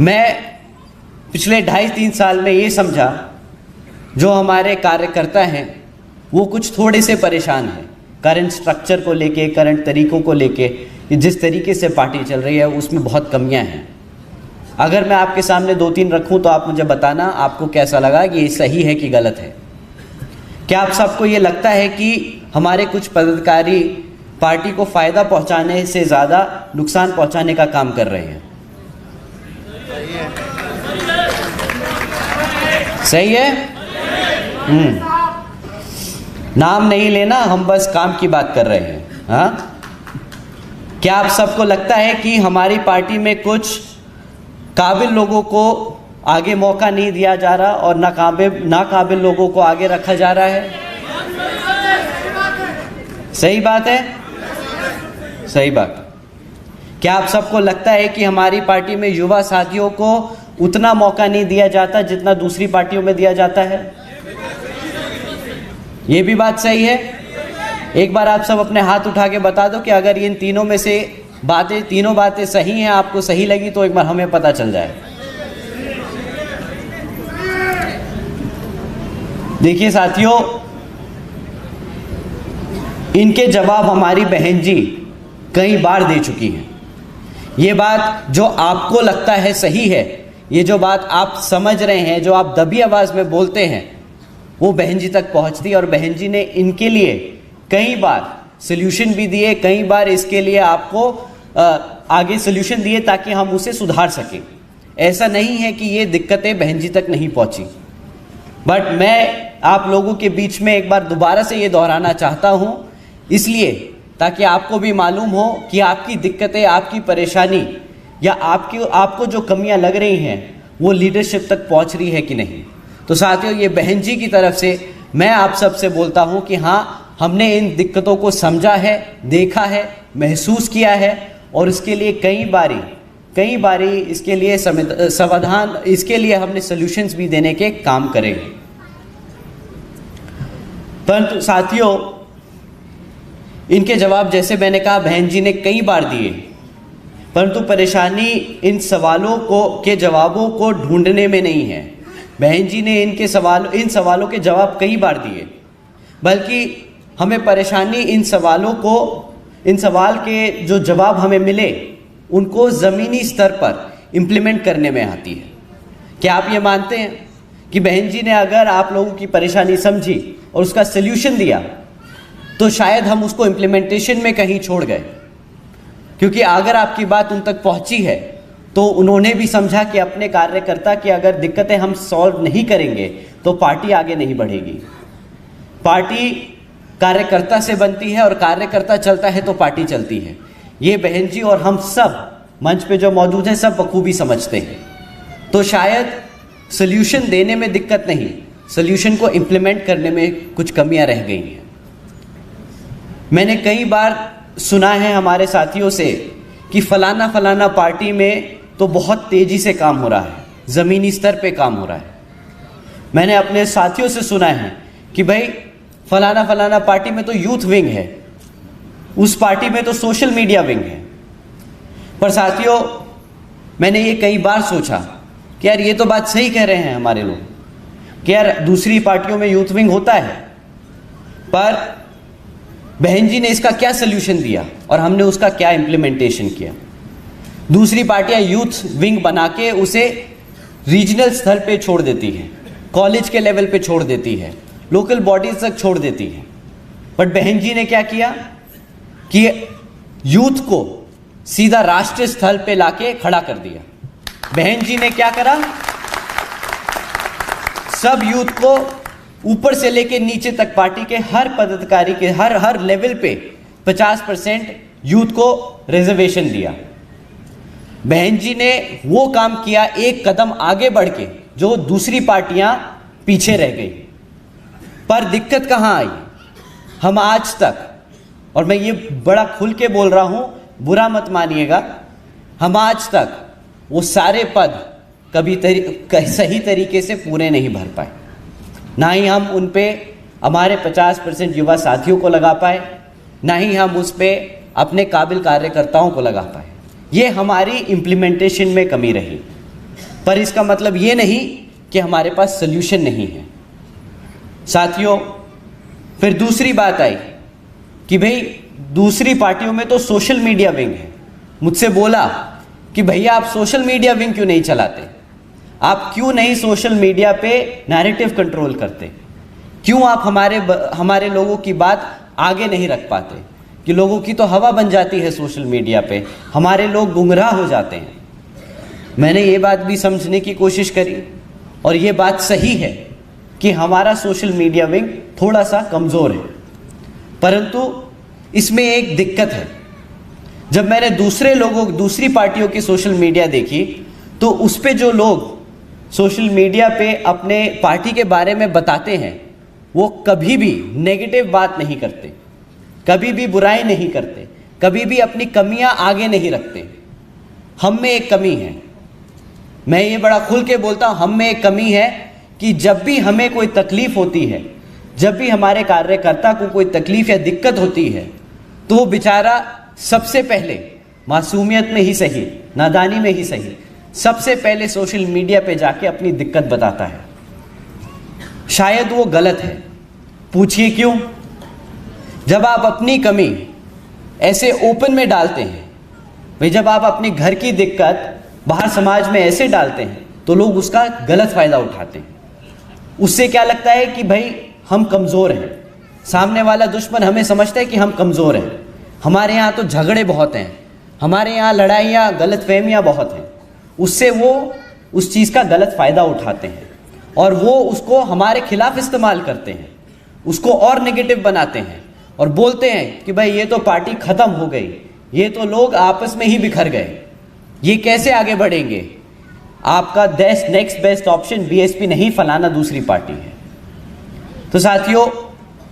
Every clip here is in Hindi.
मैं पिछले 2.5-3 साल में ये समझा, जो हमारे कार्यकर्ता हैं वो कुछ थोड़े से परेशान हैं करंट स्ट्रक्चर को लेके, करंट तरीक़ों को लेके, जिस तरीके से पार्टी चल रही है उसमें बहुत कमियां हैं। अगर मैं आपके सामने 2-3 रखूं तो आप मुझे बताना आपको कैसा लगा कि ये सही है कि गलत है। क्या आप सबको ये लगता है कि हमारे कुछ पदाधिकारी पार्टी को फ़ायदा पहुंचाने से ज़्यादा नुकसान पहुंचाने का काम कर रहे हैं? सही है? नाम नहीं लेना, हम बस काम की बात कर रहे हैं। हाँ, क्या आप सबको लगता है कि हमारी पार्टी में कुछ काबिल लोगों को आगे मौका नहीं दिया जा रहा और नाकाबिल लोगों को आगे रखा जा रहा है? सही बात है? सही बात। क्या आप सबको लगता है कि हमारी पार्टी में युवा साथियों को उतना मौका नहीं दिया जाता जितना दूसरी पार्टियों में दिया जाता है? ये भी बात सही है? एक बार आप सब अपने हाथ उठा के बता दो कि अगर इन तीनों में से तीनों बातें सही हैं, आपको सही लगी तो एक बार हमें पता चल जाए। देखिए साथियों, इनके जवाब हमारी बहन जी कई बार दे चुकी हैं। ये बात जो आपको लगता है सही है, ये जो बात आप समझ रहे हैं, जो आप दबी आवाज में बोलते हैं, वो बहन जी तक पहुंचती है और बहन जी ने इनके लिए कई बार सल्यूशन भी दिए, कई बार इसके लिए आपको आगे सल्यूशन दिए ताकि हम उसे सुधार सकें। ऐसा नहीं है कि ये दिक्कतें बहन जी तक नहीं पहुंची। बट मैं आप लोगों के बीच में एक बार दोबारा से ये दोहराना चाहता हूं, इसलिए ताकि आपको भी मालूम हो कि आपकी दिक्कतें, आपकी परेशानी या आपको जो कमियां लग रही हैं वो लीडरशिप तक पहुंच रही है कि नहीं। तो साथियों, ये बहन जी की तरफ से मैं आप सबसे बोलता हूं कि हाँ, हमने इन दिक्कतों को समझा है, देखा है, महसूस किया है और इसके लिए कई बारी इसके लिए समाधान, इसके लिए हमने सॉल्यूशंस भी देने के काम करेंगे। परंतु साथियों, इनके जवाब जैसे मैंने कहा बहन जी ने कई बार दिए, परंतु परेशानी इन सवालों के जवाबों को ढूंढने में नहीं है। बहन जी ने इन सवालों के जवाब कई बार दिए, बल्कि हमें परेशानी इन सवाल के जो जवाब हमें मिले उनको ज़मीनी स्तर पर इम्प्लीमेंट करने में आती है। क्या आप ये मानते हैं कि बहन जी ने अगर आप लोगों की परेशानी समझी और उसका सल्यूशन दिया तो शायद हम उसको इम्प्लीमेंटेशन में कहीं छोड़ गए? क्योंकि अगर आपकी बात उन तक पहुंची है तो उन्होंने भी समझा कि अपने कार्यकर्ता की अगर दिक्कतें हम सॉल्व नहीं करेंगे तो पार्टी आगे नहीं बढ़ेगी। पार्टी कार्यकर्ता से बनती है और कार्यकर्ता चलता है तो पार्टी चलती है। ये बहन जी और हम सब मंच पे जो मौजूद हैं सब बखूबी समझते हैं। तो शायद सल्यूशन देने में दिक्कत नहीं, सल्यूशन को इम्प्लीमेंट करने में कुछ कमियां रह गई हैं। मैंने कई बार सुना है हमारे साथियों से कि फलाना पार्टी में तो बहुत तेजी से काम हो रहा है, ज़मीनी स्तर पे काम हो रहा है। मैंने अपने साथियों से सुना है कि भाई फलाना पार्टी में तो यूथ विंग है, उस पार्टी में तो सोशल मीडिया विंग है। पर साथियों, मैंने ये कई बार सोचा कि यार ये तो बात सही कह रहे हैं हमारे लोग कि यार दूसरी पार्टियों में यूथ विंग होता है, पर बहन जी ने इसका क्या सल्यूशन दिया और हमने उसका क्या इम्प्लीमेंटेशन किया। दूसरी पार्टियां यूथ विंग बना के उसे रीजनल स्तर पे छोड़ देती हैं, कॉलेज के लेवल पे छोड़ देती है, लोकल बॉडीज तक छोड़ देती है। बट बहन जी ने क्या किया कि यूथ को सीधा राष्ट्रीय स्थल पे लाके खड़ा कर दिया। बहन जी ने क्या करा, सब यूथ को ऊपर से लेके नीचे तक पार्टी के हर पदाधिकारी के हर लेवल पे 50% यूथ को रिजर्वेशन दिया। बहन जी ने वो काम किया एक कदम आगे बढ़ के, जो दूसरी पार्टियां पीछे रह गई। पर दिक्कत कहां आई, हम आज तक, और मैं ये बड़ा खुल के बोल रहा हूं, बुरा मत मानिएगा, हम आज तक वो सारे पद कभी सही तरीके से पूरे नहीं भर पाए। ना ही हम उन पे हमारे 50% युवा साथियों को लगा पाए, ना ही हम उस पे अपने काबिल कार्यकर्ताओं को लगा पाए। ये हमारी इम्प्लीमेंटेशन में कमी रही। पर इसका मतलब ये नहीं कि हमारे पास सल्यूशन नहीं है। साथियों, फिर दूसरी बात आई कि भाई दूसरी पार्टियों में तो सोशल मीडिया विंग है। मुझसे बोला कि भैया आप सोशल मीडिया विंग क्यों नहीं चलाते, आप क्यों नहीं सोशल मीडिया पे नैरेटिव कंट्रोल करते, क्यों आप हमारे लोगों की बात आगे नहीं रख पाते, कि लोगों की तो हवा बन जाती है सोशल मीडिया पे, हमारे लोग गुमराह हो जाते हैं। मैंने ये बात भी समझने की कोशिश करी और ये बात सही है कि हमारा सोशल मीडिया विंग थोड़ा सा कमज़ोर है, परंतु इसमें एक दिक्कत है। जब मैंने दूसरी पार्टियों की सोशल मीडिया देखी तो उस पे जो लोग सोशल मीडिया पे अपने पार्टी के बारे में बताते हैं वो कभी भी नेगेटिव बात नहीं करते, कभी भी बुराई नहीं करते, कभी भी अपनी कमियां आगे नहीं रखते। हम में एक कमी है, मैं ये बड़ा खुल के बोलता हूँ, हम में एक कमी है कि जब भी हमें कोई तकलीफ होती है, जब भी हमारे कार्यकर्ता को कोई तकलीफ या दिक्कत होती है, तो वो बेचारा सबसे पहले मासूमियत में ही सही, नादानी में ही सही, सबसे पहले सोशल मीडिया पे जाके अपनी दिक्कत बताता है। शायद वो गलत है, पूछिए क्यों? जब आप अपनी कमी ऐसे ओपन में डालते हैं, भाई जब आप अपने घर की दिक्कत बाहर समाज में ऐसे डालते हैं तो लोग उसका गलत फ़ायदा उठाते हैं। उससे क्या लगता है कि भाई हम कमज़ोर हैं, सामने वाला दुश्मन हमें समझता है कि हम कमज़ोर हैं, हमारे यहाँ तो झगड़े बहुत हैं, हमारे यहाँ लड़ाइयाँ गलतफहमियाँ बहुत हैं। उससे वो उस चीज़ का गलत फ़ायदा उठाते हैं और वो उसको हमारे खिलाफ इस्तेमाल करते हैं, उसको और नेगेटिव बनाते हैं और बोलते हैं कि भाई ये तो पार्टी ख़त्म हो गई, ये तो लोग आपस में ही बिखर गए, ये कैसे आगे बढ़ेंगे, आपका नेक्स्ट बेस्ट ऑप्शन बीएसपी नहीं, फलाना दूसरी पार्टी है। तो साथियों,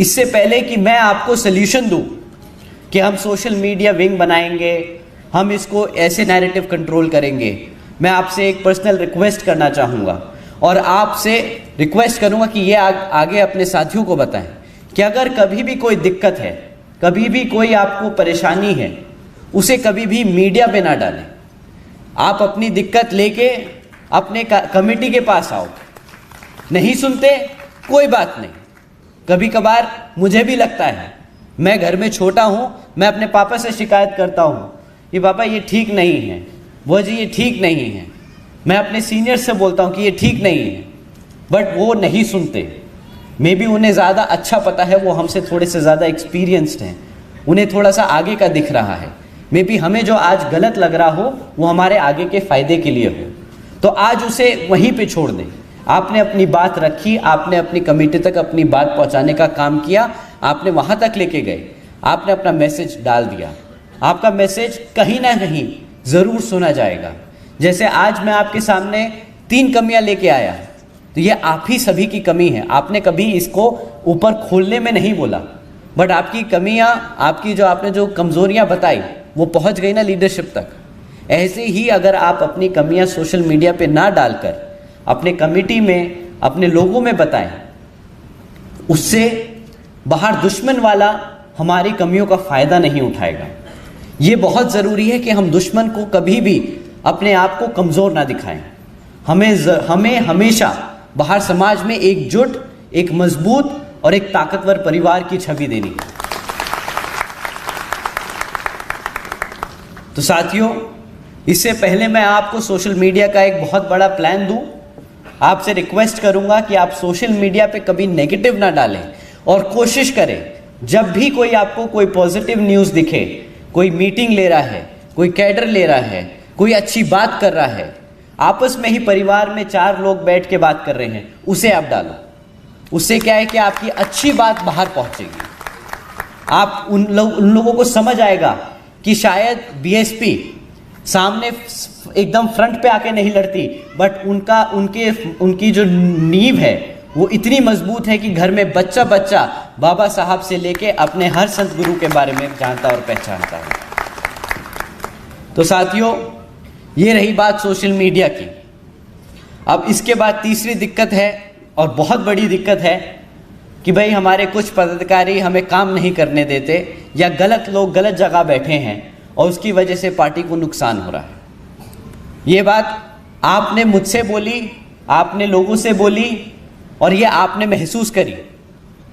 इससे पहले कि मैं आपको सल्यूशन दूं कि हम सोशल मीडिया विंग बनाएंगे, हम इसको ऐसे नैरेटिव कंट्रोल करेंगे, मैं आपसे एक पर्सनल रिक्वेस्ट करना चाहूँगा और आपसे रिक्वेस्ट करूँगा कि ये आगे अपने साथियों को बताएं कि अगर कभी भी कोई दिक्कत है, कभी भी कोई आपको परेशानी है, उसे कभी भी मीडिया पे ना डालें। आप अपनी दिक्कत लेके अपने कमेटी के पास आओ, नहीं सुनते कोई बात नहीं। कभी कभार मुझे भी लगता है, मैं घर में छोटा हूँ, मैं अपने पापा से शिकायत करता हूँ कि पापा ये ठीक नहीं है, वो जी ये ठीक नहीं है। मैं अपने सीनियर से बोलता हूँ कि ये ठीक नहीं है, बट वो नहीं सुनते। मे बी उन्हें ज़्यादा अच्छा पता है, वो हमसे थोड़े से ज़्यादा एक्सपीरियंस्ड हैं, उन्हें थोड़ा सा आगे का दिख रहा है। मे बी हमें जो आज गलत लग रहा हो वो हमारे आगे के फ़ायदे के लिए हो, तो आज उसे वहीं पे छोड़ दें। आपने अपनी बात रखी, आपने अपनी कमेटी तक अपनी बात पहुंचाने का काम किया, आपने वहां तक लेके गए, आपने अपना मैसेज डाल दिया, आपका मैसेज कहीं ना कहीं ज़रूर सुना जाएगा। जैसे आज मैं आपके सामने 3 कमियां लेके आया, तो ये आप ही सभी की कमी है। आपने कभी इसको ऊपर खोलने में नहीं बोला, बट आपकी कमियां, आपकी जो आपने जो कमज़ोरियां बताई वो पहुंच गई ना लीडरशिप तक। ऐसे ही अगर आप अपनी कमियां सोशल मीडिया पे ना डालकर अपने कमेटी में, अपने लोगों में बताएं, उससे बाहर दुश्मन वाला हमारी कमियों का फ़ायदा नहीं उठाएगा। ये बहुत ज़रूरी है कि हम दुश्मन को कभी भी अपने आप को कमज़ोर ना दिखाएं। हमें हमेशा बाहर समाज में एकजुट, एक मजबूत और एक ताकतवर परिवार की छवि देनी है। तो साथियों, इससे पहले मैं आपको सोशल मीडिया का एक बहुत बड़ा प्लान दूं, आपसे रिक्वेस्ट करूंगा कि आप सोशल मीडिया पे कभी नेगेटिव ना डालें और कोशिश करें जब भी कोई आपको कोई पॉजिटिव न्यूज़ दिखे, कोई मीटिंग ले रहा है, कोई कैडर ले रहा है, कोई अच्छी बात कर रहा है, आपस में ही परिवार में 4 लोग बैठ के बात कर रहे हैं, उसे आप डालो। उससे क्या है कि आपकी अच्छी बात बाहर पहुंचेगी। आप उन लोगों को समझ आएगा कि शायद बीएसपी सामने एकदम फ्रंट पे आके नहीं लड़ती, बट उनकी जो नींव है वो इतनी मजबूत है कि घर में बच्चा बच्चा बाबा साहब से लेके अपने हर संत गुरु के बारे में जानता और पहचानता है। तो साथियों, ये रही बात सोशल मीडिया की। अब इसके बाद तीसरी दिक्कत है और बहुत बड़ी दिक्कत है कि भाई हमारे कुछ पदाधिकारी हमें काम नहीं करने देते या गलत लोग गलत जगह बैठे हैं और उसकी वजह से पार्टी को नुकसान हो रहा है। ये बात आपने मुझसे बोली, आपने लोगों से बोली और ये आपने महसूस करी।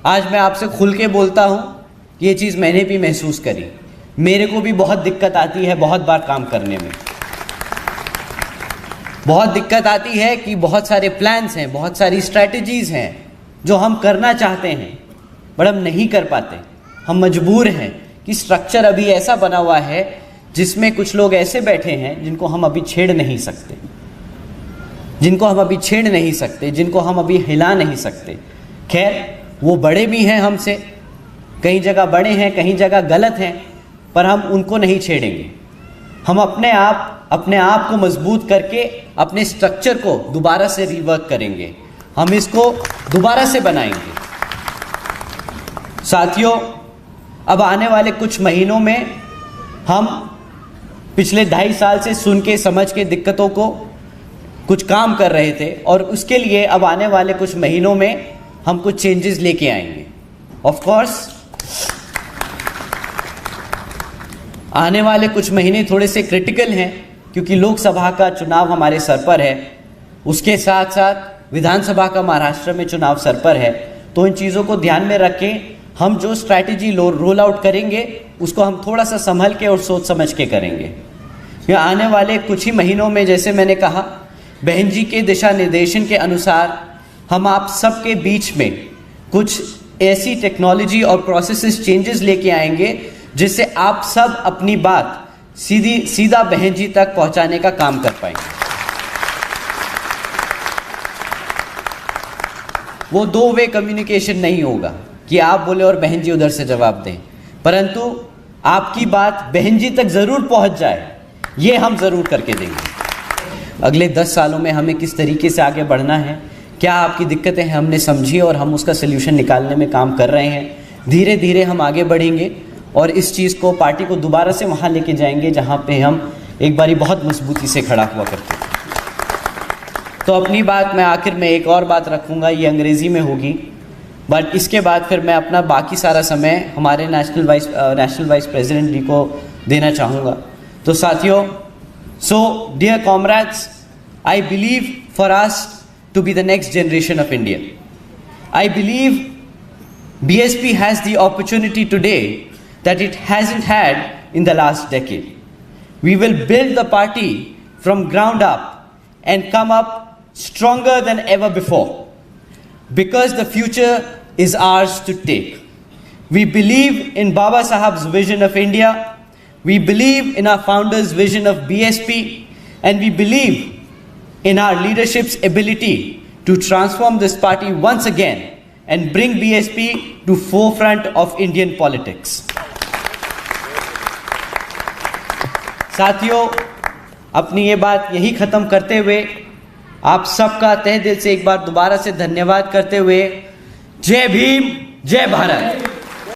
आज मैं आपसे खुल के बोलता हूँ कि ये चीज़ मैंने भी महसूस करी। मेरे को भी बहुत दिक्कत आती है बहुत बार काम करने में। बहुत दिक्कत आती है कि बहुत सारे प्लान्स हैं, बहुत सारी स्ट्रैटेजीज़ हैं जो हम करना चाहते हैं बट हम नहीं कर पाते। हम मजबूर हैं कि स्ट्रक्चर अभी ऐसा बना हुआ है जिसमें कुछ लोग ऐसे बैठे हैं जिनको हम अभी छेड़ नहीं सकते, जिनको हम अभी छेड़ नहीं सकते, जिनको हम अभी हिला नहीं सकते। खैर, वो बड़े भी हैं हमसे, कई जगह बड़े हैं, कहीं जगह गलत हैं, पर हम उनको नहीं छेड़ेंगे। हम अपने आप को मजबूत करके अपने स्ट्रक्चर को दोबारा से रिवर्क करेंगे, हम इसको दोबारा से बनाएंगे। साथियों, अब आने वाले कुछ महीनों में हम पिछले 2.5 साल से सुन के समझ के दिक्कतों को कुछ काम कर रहे थे और उसके लिए अब आने वाले कुछ महीनों में हम कुछ चेंजेस लेके आएंगे। ऑफ कोर्स आने वाले कुछ महीने थोड़े से क्रिटिकल हैं क्योंकि लोकसभा का चुनाव हमारे सर पर है, उसके साथ साथ विधानसभा का महाराष्ट्र में चुनाव सर पर है। तो इन चीज़ों को ध्यान में रखें, हम जो स्ट्रैटेजी रोल आउट करेंगे उसको हम थोड़ा सा संभल के और सोच समझ के करेंगे। या आने वाले कुछ ही महीनों में, जैसे मैंने कहा, बहन जी के दिशा निर्देशन के अनुसार हम आप सबके बीच में कुछ ऐसी टेक्नोलॉजी और प्रोसेसेस चेंजेस लेके आएंगे जिससे आप सब अपनी बात सीधा बहन जी तक पहुंचाने का काम कर पाएंगे। वो 2 वे कम्युनिकेशन नहीं होगा कि आप बोले और बहन जी उधर से जवाब दें, परंतु आपकी बात बहन जी तक ज़रूर पहुंच जाए, ये हम ज़रूर करके देंगे। अगले 10 सालों में हमें किस तरीके से आगे बढ़ना है, क्या आपकी दिक्कतें हैं, हमने समझी और हम उसका सल्यूशन निकालने में काम कर रहे हैं। धीरे धीरे हम आगे बढ़ेंगे और इस चीज़ को, पार्टी को दोबारा से वहाँ लेके जाएंगे जहाँ पे हम एक बारी बहुत मजबूती से खड़ा हुआ करते थे। तो अपनी बात मैं आखिर में एक और बात रखूँगा, ये अंग्रेज़ी में होगी, बट इसके बाद फिर मैं अपना बाकी सारा समय हमारे नेशनल वाइस प्रेसिडेंट जी को देना चाहूँगा। तो साथियों, so dear comrades, I believe for us to be the next generation of India. I believe BSP has the opportunity today that it hasn't had in the last decade. We will build the party from ground up and come up stronger than ever before because the future is ours to take. We believe in Baba Saheb's vision of India. We believe in our founder's vision of BSP, and we believe in our leadership's ability to transform this party once again and bring BSP to forefront of Indian politics. साथियों, अपनी ये बात यही ख़त्म करते हुए आप सबका तहे दिल से एक बार दोबारा से धन्यवाद करते हुए, जय भीम, जय भारत।